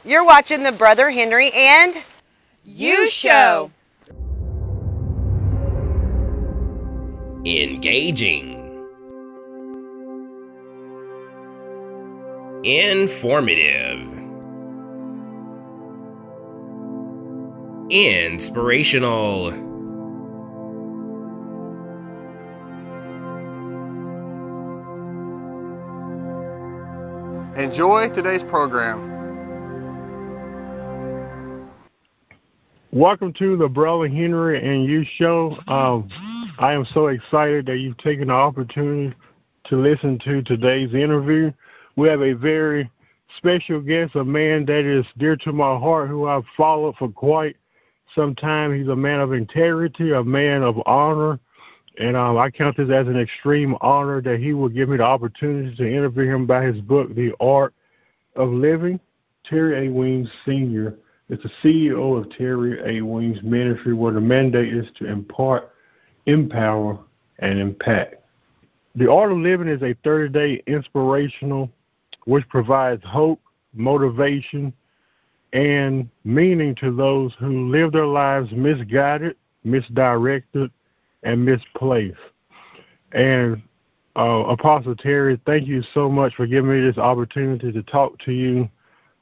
You're watching the Brother Henry and You Show. Engaging. Informative. Inspirational. Enjoy today's program. Welcome to the Brother Henry and You Show. I am so excited that you've taken the opportunity to listen to today's interview. We have a very special guest, a man that is dear to my heart, who I've followed for quite some time. He's a man of integrity, a man of honor, and I count this as an extreme honor that he will give me the opportunity to interview him about his book, The Art of Living. Terry A. Weems Sr. is the CEO of Terry A. Weems Ministries, where the mandate is to impart, empower, and impact. The Art of Living is a 30-day inspirational which provides hope, motivation, and meaning to those who live their lives misguided, misdirected, and misplaced. And Apostle Terry, thank you so much for giving me this opportunity to talk to you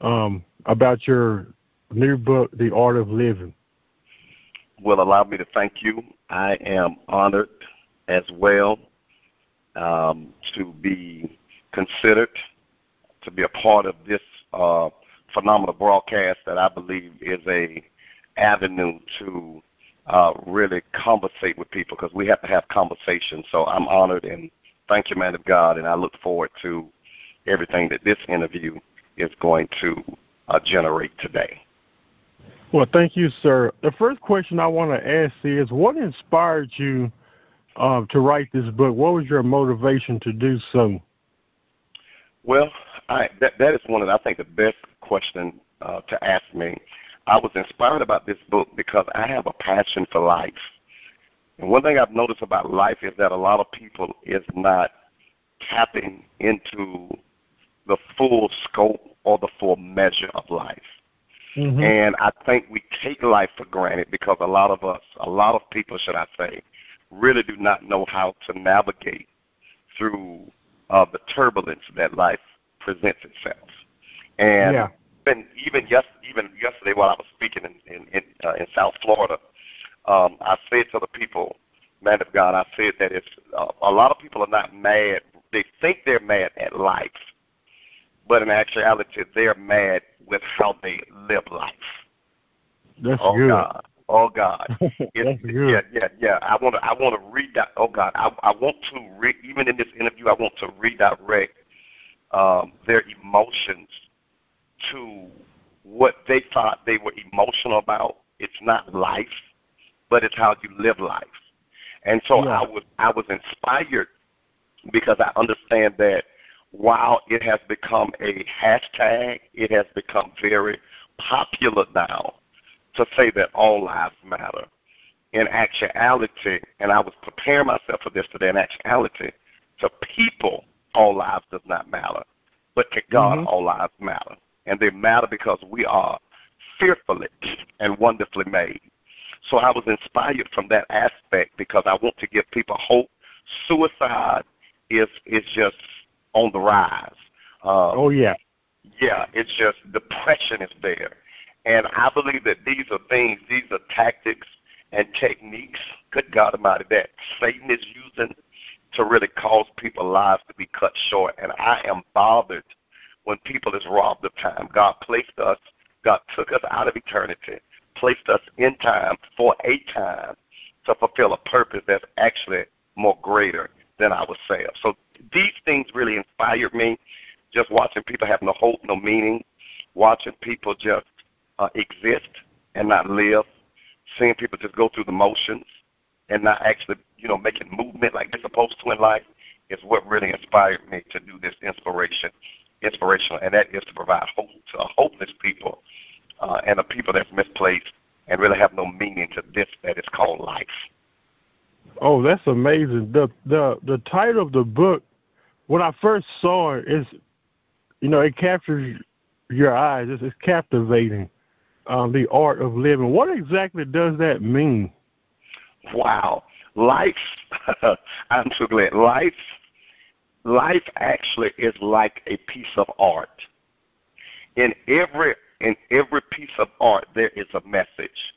about your new book, The Art of Living. Well, allow me to thank you. I am honored as well to be considered to be a part of this phenomenal broadcast that I believe is a avenue to really conversate with people, because we have to have conversations. So I'm honored, and thank you, man of God, and I look forward to everything that this interview is going to generate today. Well, thank you, sir. The first question I want to ask is, what inspired you to write this book? What was your motivation to do so? Well, that is one of, I think, the best question to ask me. I was inspired about this book because I have a passion for life. And one thing I've noticed about life is that a lot of people is not tapping into the full scope or the full measure of life. Mm-hmm. And I think we take life for granted because a lot of people, should I say, really do not know how to navigate through the turbulence that life presents itself. And even yesterday while I was speaking in South Florida, I said to the people, man of God, I said that it's a lot of people are not mad. They think they're mad at life, but in actuality, they're mad with how they live life. That's good. God. Oh God! That's good. Yeah. I want to read that. Oh God! I want to even in this interview, I want to redirect their emotions to what they thought they were emotional about. It's not life, but it's how you live life. And so I was inspired because I understand that while it has become a hashtag, it has become very popular now to say that all lives matter. In actuality, and I was preparing myself for this today, in actuality, to people, all lives does not matter. But to God, all lives matter. And they matter because we are fearfully and wonderfully made. So I was inspired from that aspect because I want to give people hope. Suicide is just on the rise. Yeah, it's just depression is there. And I believe that these are tactics and techniques, good God Almighty, that Satan is using to really cause people's lives to be cut short. And I am bothered when people is robbed of time. God took us out of eternity, placed us in time for a time to fulfill a purpose that's actually more greater than ourselves. So these things really inspired me, just watching people have no hope, no meaning, watching people just exist and not live, seeing people just go through the motions and not actually, making movement like they're supposed to in life is what really inspired me to do this inspirational, and that is to provide hope to hopeless people and the people that's misplaced and really have no meaning to this that is called life. Oh, that's amazing. The title of the book, when I first saw it, is, it captures your eyes. It's captivating. The art of living. What exactly does that mean? Wow. Life, I'm so glad. Life actually is like a piece of art. In every piece of art, there is a message.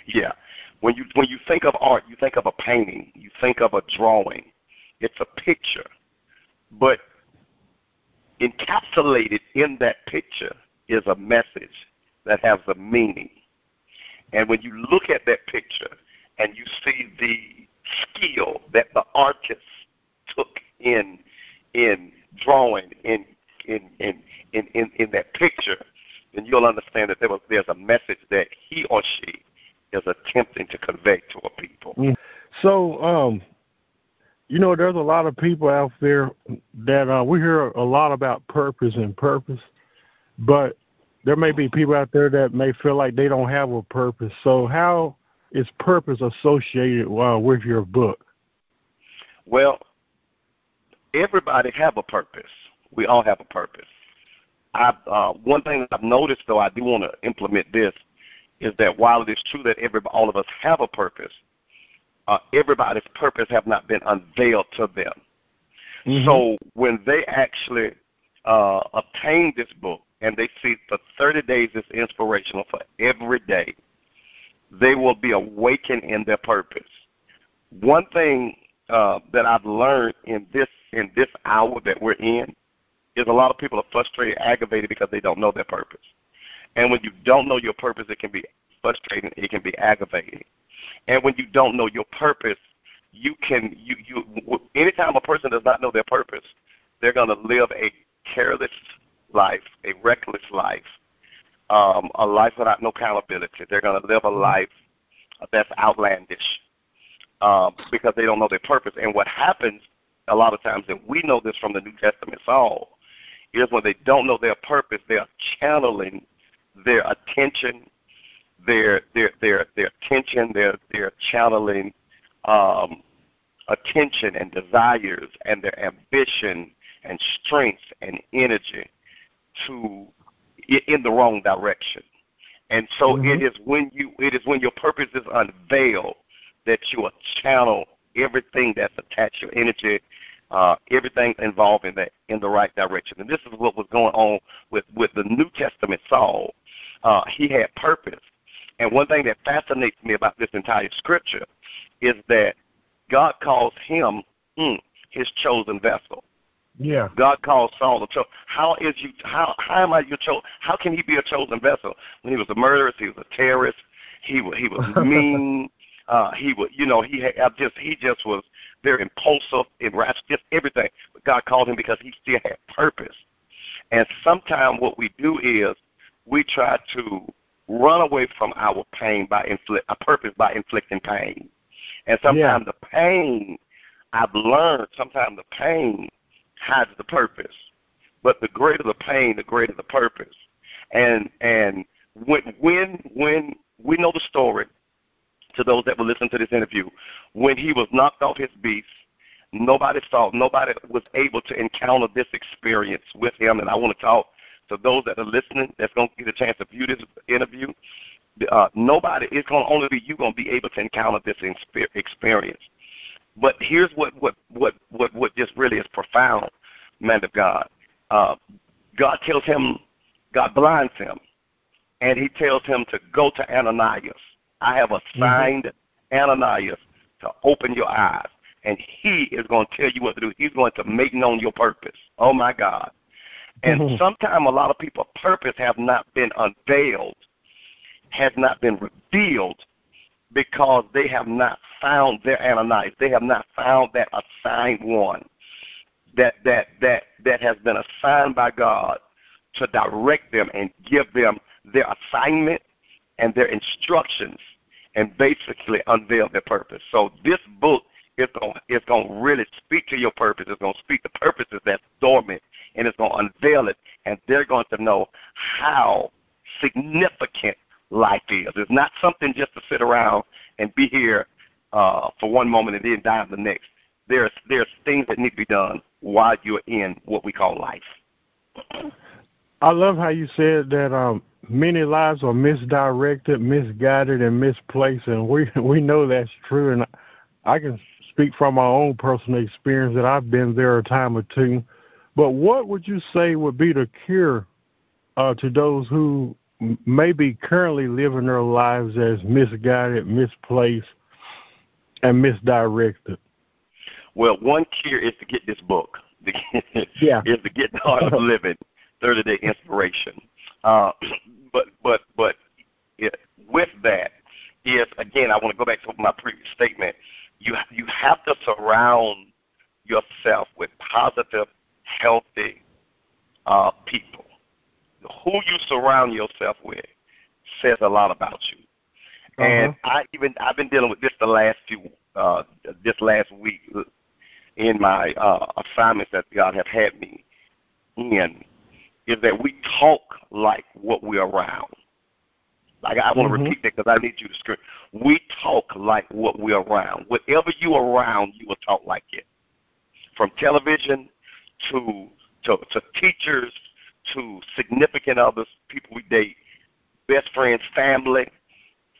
Yeah. When you think of art, you think of a painting, you think of a drawing. It's a picture. But encapsulated in that picture is a message that has a meaning. And when you look at that picture and you see the skill that the artist took in drawing in that picture, then you'll understand that there's a message that he or she is attempting to convey to a people. So, there's a lot of people out there that we hear a lot about purpose, but there may be people out there that may feel like they don't have a purpose. So how is purpose associated with your book? Well, everybody have a purpose. We all have a purpose. One thing that I've noticed, though, I do want to implement this, is that while it is true that all of us have a purpose, everybody's purpose have not been unveiled to them. Mm-hmm. So when they actually obtain this book and they see for 30 days it's inspirational for every day, they will be awakened in their purpose. One thing that I've learned in this hour that we're in is a lot of people are frustrated, aggravated because they don't know their purpose. And when you don't know your purpose, it can be frustrating, it can be aggravating. And when you don't know your purpose, anytime a person does not know their purpose, they're going to live a careless life, a reckless life, a life without no accountability. They're going to live a life that's outlandish because they don't know their purpose. And what happens a lot of times, and we know this from the New Testament Saul, is when they don't know their purpose, they are channeling their attention, they're channeling attention and desires and their ambition and strength and energy in the wrong direction. And so it is when your purpose is unveiled that you will channel everything that's attached, your energy, everything involved in that in the right direction. And this is what was going on with the New Testament Saul. He had purpose. And one thing that fascinates me about this entire scripture is that God calls him his chosen vessel. Yeah. God calls Saul a chosen. How am I your chosen? How can he be a chosen vessel when he was a murderer? He was a terrorist. He was mean. He just was very impulsive and rash, just everything. But God called him because he still had purpose. And sometimes what we do is we try to run away from our pain by inflicting pain. And sometimes the pain, I've learned, sometimes the pain hides the purpose. But the greater the pain, the greater the purpose. And when we know the story, to those that will listen to this interview, when he was knocked off his beast, nobody was able to encounter this experience with him. And I want to talk to those that are listening that's going to get a chance to view this interview. Nobody, it's going to only be you going to be able to encounter this experience. But here's what just really is profound, man of God. God blinds him, and he tells him to go to Ananias. I have assigned Ananias to open your eyes, and he is going to tell you what to do. He's going to make known your purpose. Oh, my God. And sometimes a lot of people's purpose have not been unveiled, has not been revealed, because they have not found their Ananias. They have not found that assigned one that has been assigned by God to direct them and give them their assignment and their instructions and basically unveil their purpose. So this book is going to really speak to your purpose. It's going to speak to purposes that's dormant, and it's going to unveil it, and they're going to know how significant life is. It's not something just to sit around and be here for one moment and then die the next. There's things that need to be done while you're in what we call life. I love how you said that many lives are misdirected, misguided, and misplaced, and we know that's true. And I can speak from my own personal experience that I've been there a time or two. But what would you say would be the cure to those who may be currently living their lives as misguided, misplaced, and misdirected? Well, one cure is to get this book. Yeah. Is to get the Art of Living, 30-Day Inspiration. But with that is, again, I want to go back to my previous statement. You have to surround yourself with positive, healthy people. Who you surround yourself with says a lot about you. And I've been dealing with this this last week in my assignments that God have had me in, is that we talk like what we're around. Like, I want to repeat that because I need you to scream. We talk like what we're around. Whatever you're around, you will talk like it. From television to teachers to significant others, people we date, best friends, family,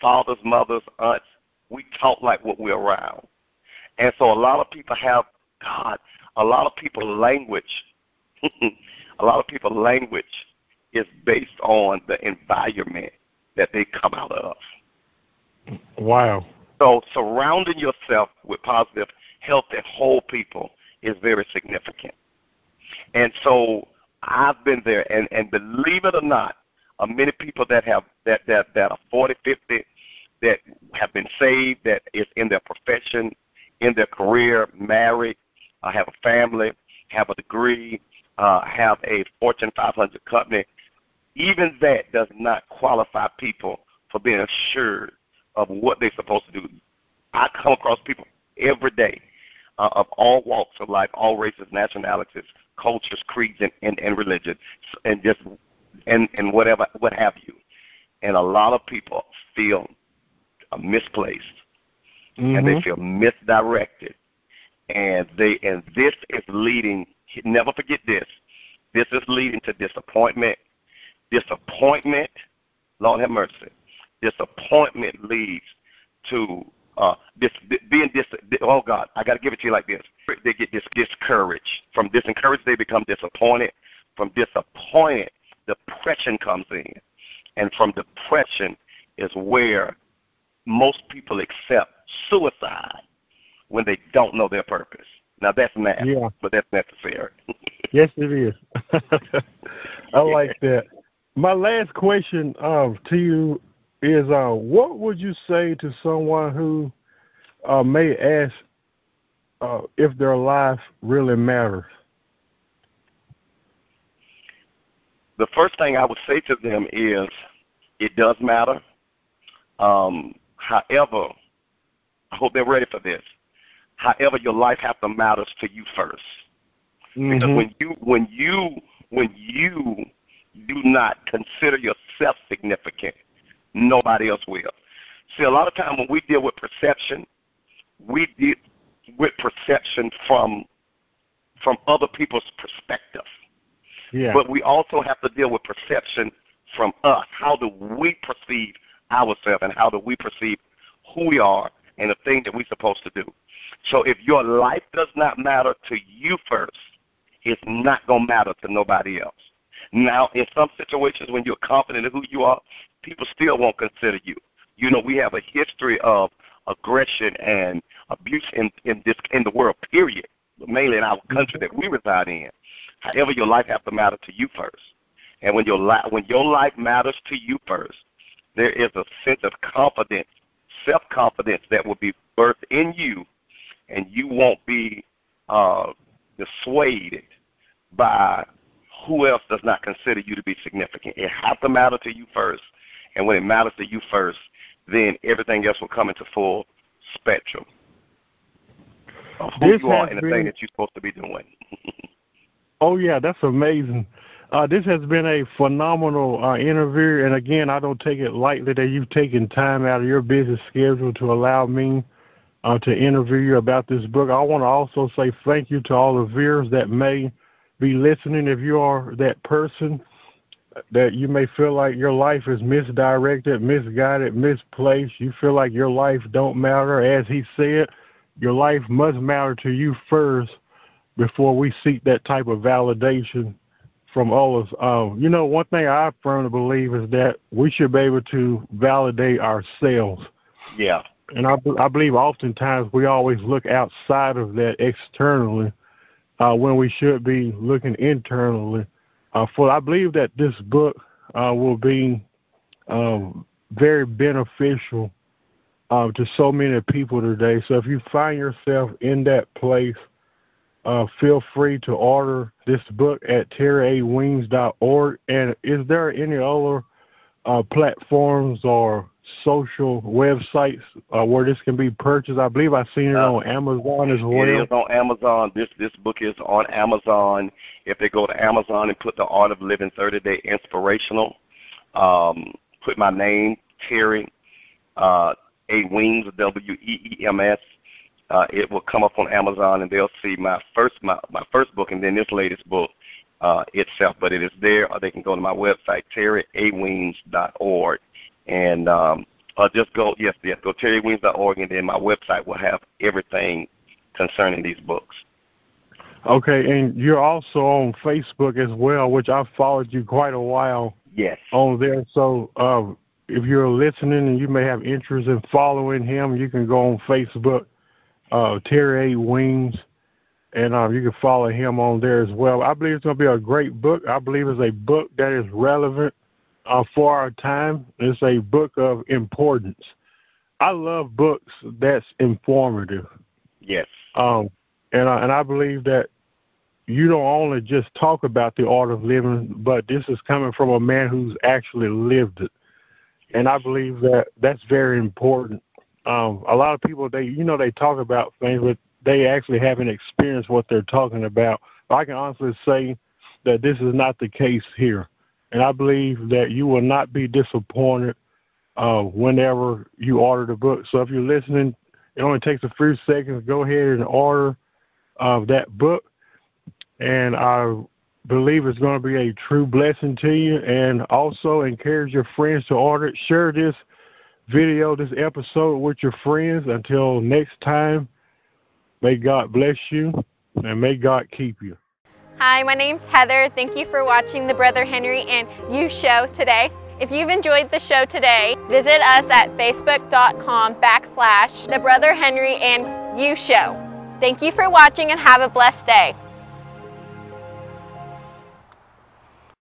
fathers, mothers, aunts, we talk like what we're around. And so a lot of people have, a lot of people's language, is based on the environment that they come out of. Wow. So surrounding yourself with positive, healthy, whole people is very significant. And so I've been there, and believe it or not, many people that have that are 40, 50, that have been saved, that is in their profession, in their career, married, have a family, have a degree, have a Fortune 500 company. Even that does not qualify people for being assured of what they're supposed to do. I come across people every day of all walks of life, all races, nationalities, cultures, creeds, and religion, and whatever, what have you. And a lot of people feel misplaced, and they feel misdirected, and this is leading. Never forget this. This is leading to disappointment. Disappointment, Lord have mercy. Disappointment leads to oh God, I got to give it to you like this. They get discouraged. From disencouraged, they become disappointed. From disappointed, depression comes in. And from depression is where most people accept suicide when they don't know their purpose. Now, that's mad, but that's necessary. Yes, it is. I like that. My last question to you is, what would you say to someone who may ask if their life really matters? The first thing I would say to them is, it does matter. However, I hope they're ready for this. However, your life has to matter to you first. Because when you do not consider yourself significant, nobody else will. See, a lot of times when we deal with perception, we deal with perception from other people's perspective. Yeah. But we also have to deal with perception from us. How do we perceive ourselves, and how do we perceive who we are and the thing that we're supposed to do? So if your life does not matter to you first, it's not going to matter to nobody else. Now, in some situations when you're confident in who you are, people still won't consider you. You know, we have a history of aggression and abuse in the world, period, mainly in our country that we reside in. However, your life has to matter to you first. And when your life matters to you first, there is a sense of confidence, self-confidence that will be birthed in you, and you won't be dissuaded by who else does not consider you to be significant. It has to matter to you first, and when it matters to you first, then everything else will come into full spectrum of who you are and the thing that you're supposed to be doing. Oh, yeah, that's amazing. This has been a phenomenal interview, and again, I don't take it lightly that you've taken time out of your busy schedule to allow me to interview you about this book. I want to also say thank you to all the viewers that may be listening. If you are that person that you may feel like your life is misdirected, misguided, misplaced. You feel like your life don't matter. As he said, your life must matter to you first before we seek that type of validation from others. You know, one thing I firmly believe is that we should be able to validate ourselves. Yeah. And I believe oftentimes we always look outside of that externally when we should be looking internally. I believe that this book will be very beneficial to so many people today. So if you find yourself in that place, feel free to order this book at terryaweems.org. And is there any other platforms or social websites where this can be purchased? I believe I've seen it on Amazon as well. It is on Amazon. This book is on Amazon. If they go to Amazon and put the Art of Living 30-Day Inspirational, put my name, Terry A. Weems, Weems, it will come up on Amazon, and they'll see my first book and then this latest book itself. But it is there, or they can go to my website, terryaweems.org. And just go terryaweems.org, and then my website will have everything concerning these books. Okay, and you're also on Facebook as well, which I've followed you quite a while. Yes. On there. So if you're listening and you may have interest in following him, you can go on Facebook, Terry A. Weems, and you can follow him on there as well. I believe it's going to be a great book. I believe it's a book that is relevant for our time. It's a book of importance. I love books that's informative. Yes. And I believe that you don't only just talk about the art of living, but this is coming from a man who's actually lived it. And I believe that that's very important. A lot of people, they talk about things, but they actually haven't experienced what they're talking about. I can honestly say that this is not the case here. And I believe that you will not be disappointed whenever you order the book. So if you're listening, it only takes a few seconds. Go ahead and order that book. And I believe it's going to be a true blessing to you. And also encourage your friends to order it. Share this video, this episode with your friends. Until next time, may God bless you and may God keep you. Hi, my name's Heather. Thank you for watching the Brother Henry and You show today. If you've enjoyed the show today, visit us at facebook.com/The Brother Henry and You show. Thank you for watching and have a blessed day.